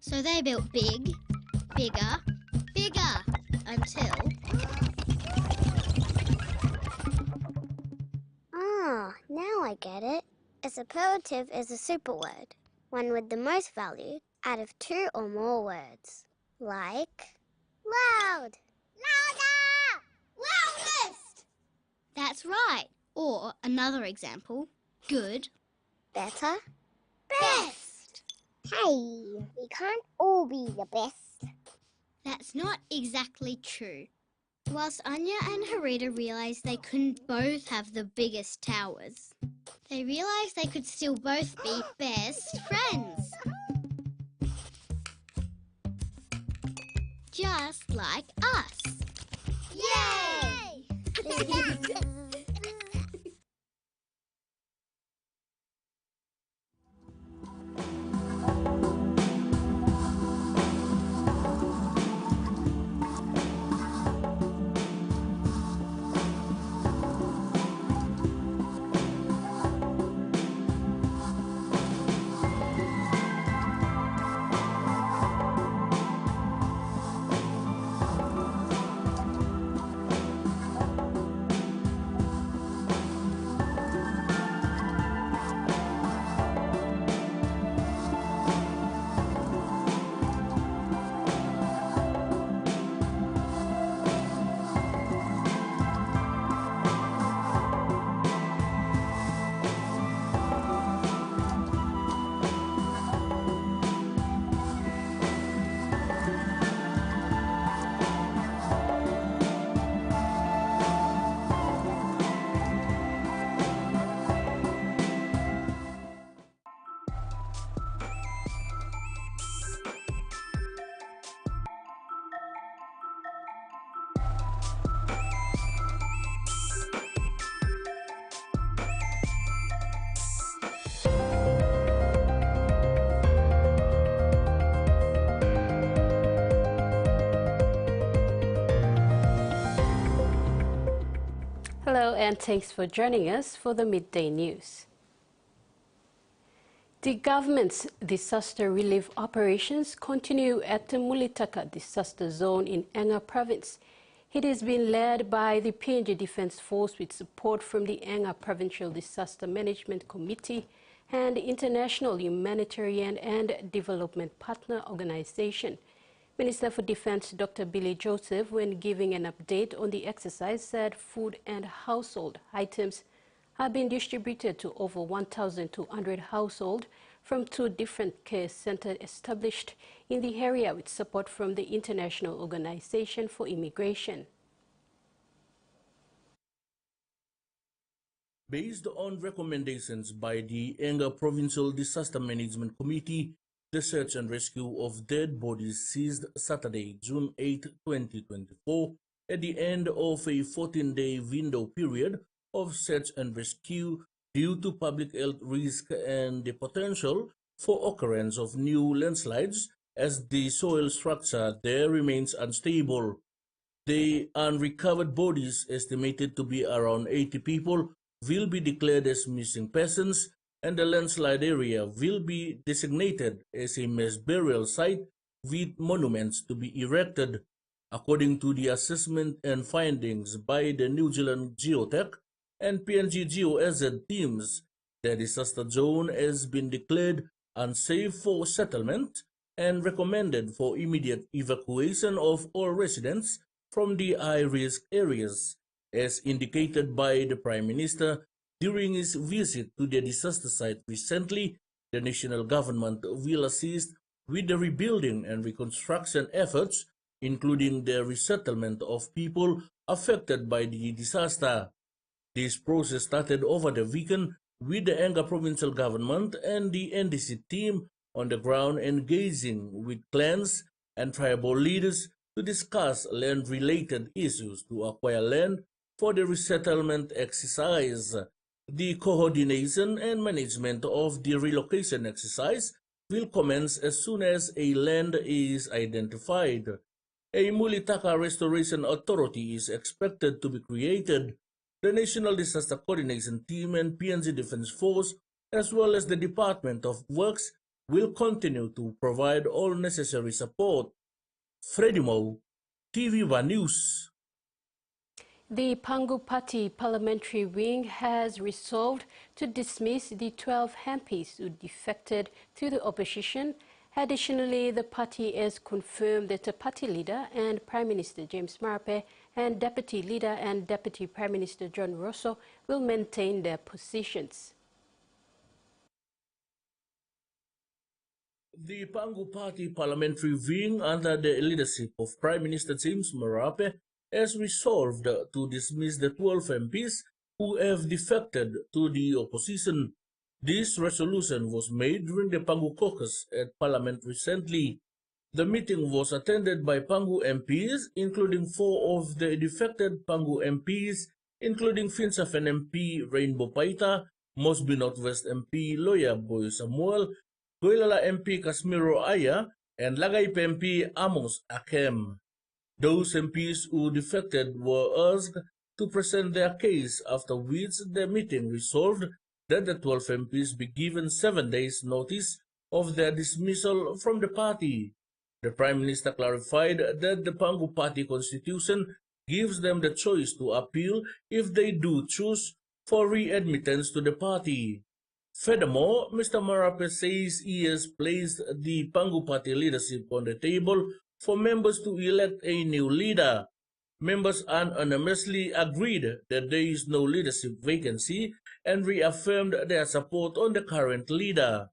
So they built big, bigger, bigger, until... Ah, now I get it. A superlative is a superword, one with the most value out of two or more words. Like... loud! Louder! Loudest! That's right. Or another example, good, Better? Best! Hey, we can't all be the best. That's not exactly true. Whilst Anya and Harita realised they couldn't both have the biggest towers, they realised they could still both be best friends. Just like us. Yay! Hello and thanks for joining us for the midday news. The government's disaster relief operations continue at the Mulitaka disaster zone in Enga province. It is being led by the PNG Defence Force with support from the Enga Provincial Disaster Management Committee and the International Humanitarian and Development Partner Organization. Minister for Defense Dr. Billy Joseph, when giving an update on the exercise, said food and household items have been distributed to over 1,200 households from 2 different care centers established in the area with support from the International Organization for Immigration. Based on recommendations by the Enga Provincial Disaster Management Committee, the search and rescue of dead bodies ceased Saturday, June 8, 2024, at the end of a 14-day window period of search and rescue due to public health risk and the potential for occurrence of new landslides as the soil structure there remains unstable. The unrecovered bodies, estimated to be around 80 people, will be declared as missing persons, and the landslide area will be designated as a mass burial site with monuments to be erected. According to the assessment and findings by the New Zealand Geotech and PNG GeoHazard teams, the disaster zone has been declared unsafe for settlement and recommended for immediate evacuation of all residents from the high-risk areas, as indicated by the Prime Minister during his visit to the disaster site recently. The national government will assist with the rebuilding and reconstruction efforts, including the resettlement of people affected by the disaster. This process started over the weekend with the Enga provincial government and the NDC team on the ground engaging with clans and tribal leaders to discuss land-related issues to acquire land for the resettlement exercise. The coordination and management of the relocation exercise will commence as soon as a land is identified. A Mulitaka Restoration Authority is expected to be created. The National Disaster Coordination Team and PNG Defence Force, as well as the Department of Works, will continue to provide all necessary support. Freddie Moe, TVWAN News. The Pangu Party parliamentary wing has resolved to dismiss the 12 MPs who defected to the opposition. Additionally, the party has confirmed that the party leader and Prime Minister James Marape and Deputy Leader and Deputy Prime Minister John Rosso will maintain their positions. The Pangu Party parliamentary wing, under the leadership of Prime Minister James Marape, has resolved to dismiss the 12 MPs who have defected to the opposition. This resolution was made during the Pangu caucus at Parliament recently. The meeting was attended by Pangu MPs, including 4 of the defected Pangu MPs, including Finsafen MP Rainbow Paita, Mosby Northwest MP Loya Boy Samuel, Goilala MP Casimiro Aya, and Lagay MP Amos Akem. Those MPs who defected were asked to present their case, after which the meeting resolved that the 12 MPs be given 7 days' notice of their dismissal from the party. The Prime Minister clarified that the Pangu Party constitution gives them the choice to appeal if they do choose for readmittance to the party. Furthermore, Mr. Marape says he has placed the Pangu Party leadership on the table for members to elect a new leader. Members unanimously agreed that there is no leadership vacancy and reaffirmed their support on the current leader.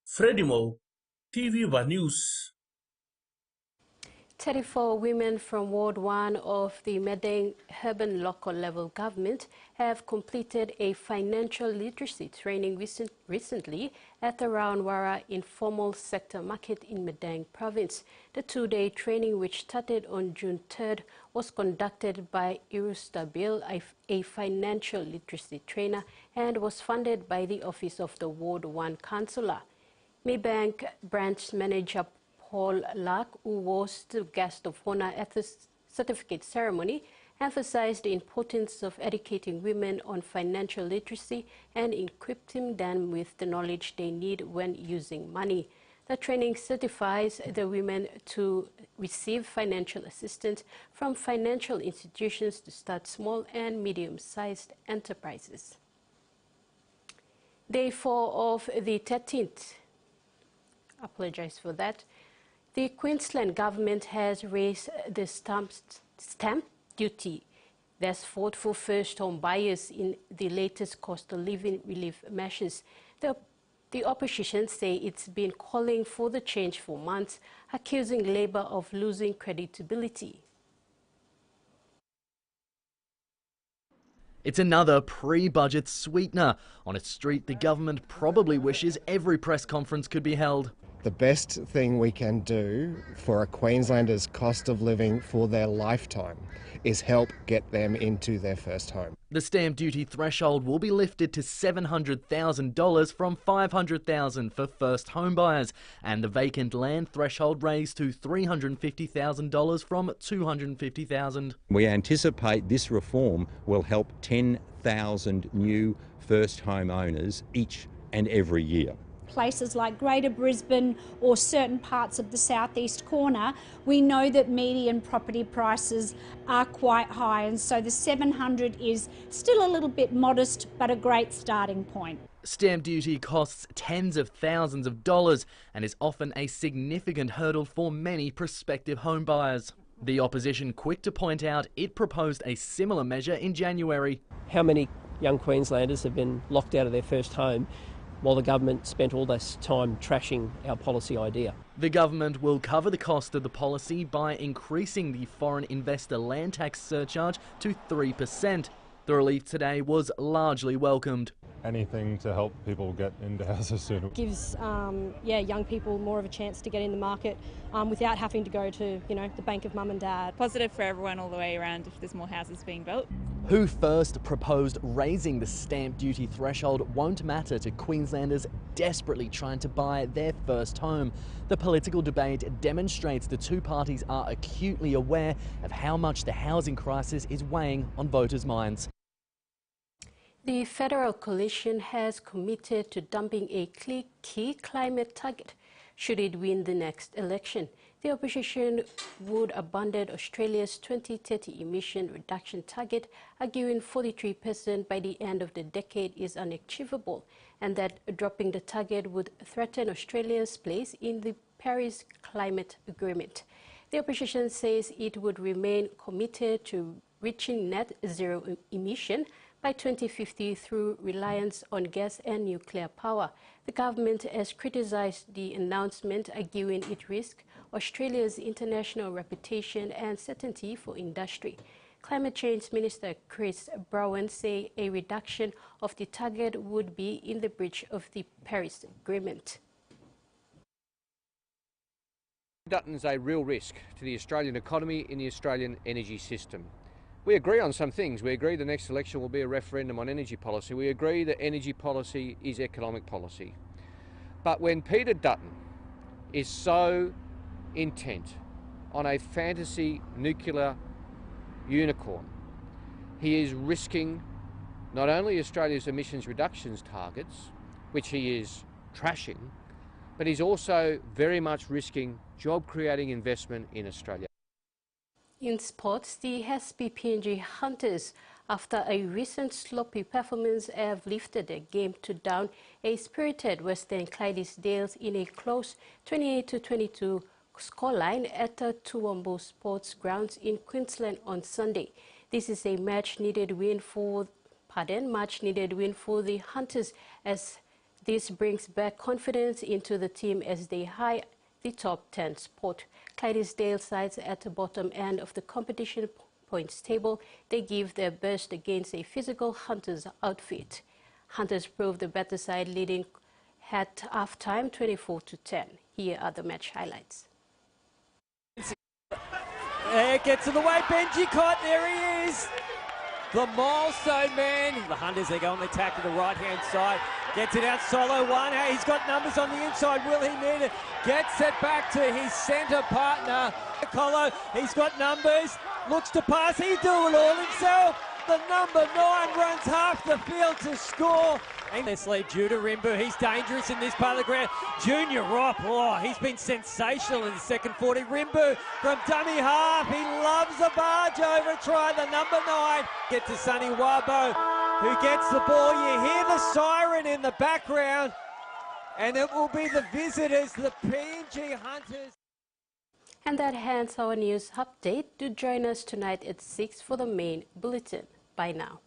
Freddie Moe, TVWAN News. 34 women from Ward 1 of the Medang Urban Local Level Government have completed a financial literacy training recently at the Raunwara Informal Sector Market in Medang Province. The 2-day training, which started on June 3rd, was conducted by Irustabil, a financial literacy trainer, and was funded by the Office of the Ward 1 Councillor. Maybank Branch Manager Paul Lack, who was the guest of honor at the certificate ceremony, emphasized the importance of educating women on financial literacy and equipping them with the knowledge they need when using money. The training certifies the women to receive financial assistance from financial institutions to start small and medium-sized enterprises. Day 4 of the 13th. Apologize for that. The Queensland government has raised the stamp duty, thus fought for first home buyers in the latest cost of living relief measures. The opposition say it's been calling for the change for months, accusing Labour of losing credibility. It's another pre-budget sweetener on a street the government probably wishes every press conference could be held. The best thing we can do for a Queenslander's cost of living for their lifetime is help get them into their first home. The stamp duty threshold will be lifted to $700,000 from $500,000 for first home buyers, and the vacant land threshold raised to $350,000 from $250,000. We anticipate this reform will help 10,000 new first home owners each and every year. Places like Greater Brisbane or certain parts of the southeast corner, we know that median property prices are quite high, and so the 700 is still a little bit modest but a great starting point. Stamp duty costs tens of thousands of dollars and is often a significant hurdle for many prospective home buyers. The opposition quick to point out it proposed a similar measure in January. How many young Queenslanders have been locked out of their first home while the government spent all this time trashing our policy idea? The government will cover the cost of the policy by increasing the foreign investor land tax surcharge to 3%. The relief today was largely welcomed. Anything to help people get into houses sooner. Gives young people more of a chance to get in the market without having to go to the bank of mum and dad. Positive for everyone all the way around if there's more houses being built. Who first proposed raising the stamp duty threshold won't matter to Queenslanders desperately trying to buy their first home. The political debate demonstrates the two parties are acutely aware of how much the housing crisis is weighing on voters' minds. The federal coalition has committed to dumping a key climate target should it win the next election. The opposition would abandon Australia's 2030 emission reduction target, arguing 43% by the end of the decade is unachievable, and that dropping the target would threaten Australia's place in the Paris Climate Agreement. The opposition says it would remain committed to reaching net zero emission by 2050 through reliance on gas and nuclear power. The government has criticized the announcement, arguing it risks Australia's international reputation and certainty for industry. Climate Change Minister Chris Brown says a reduction of the target would be in the breach of the Paris Agreement. Dutton's a real risk to the Australian economy in the Australian energy system. We agree on some things. We agree the next election will be a referendum on energy policy. We agree that energy policy is economic policy. But when Peter Dutton is so intent on a fantasy nuclear unicorn, he is risking not only Australia's emissions reductions targets, which he is trashing, but he's also very much risking job-creating investment in Australia. In sports, the Hesby PNG Hunters, after a recent sloppy performance, have lifted their game to down a spirited Western Clydesdales in a close 28-22 scoreline at the Toowoomba Sports Grounds in Queensland on Sunday. This is a much-needed win for the Hunters, as this brings back confidence into the team as they high the top 10 spot. Clydesdale sides at the bottom end of the competition points table. They give their best against a physical Hunters outfit. Hunters proved the better side, leading at half-time 24-10. Here are the match highlights. It gets to the way, Benji caught, there he is! The milestone man. The Hunters, they go on the attack to the right-hand side. Gets it out, solo one. Hey, he's got numbers on the inside. Will he need it? Gets it back to his centre partner. Colo, he's got numbers. Looks to pass. He'll do it all himself. The number 9 runs half the field to score. And this lead, Judah Rimbu, he's dangerous in this part of the ground. Junior Ropp, oh, he's been sensational in the second 40. Rimbu from dummy half, he loves a barge over try, the number 9. Get to Sonny Wabo, who gets the ball. You hear the siren in the background, and it will be the visitors, the PNG Hunters. And that ends our news update. Do join us tonight at 6 for the main bulletin. Bye now.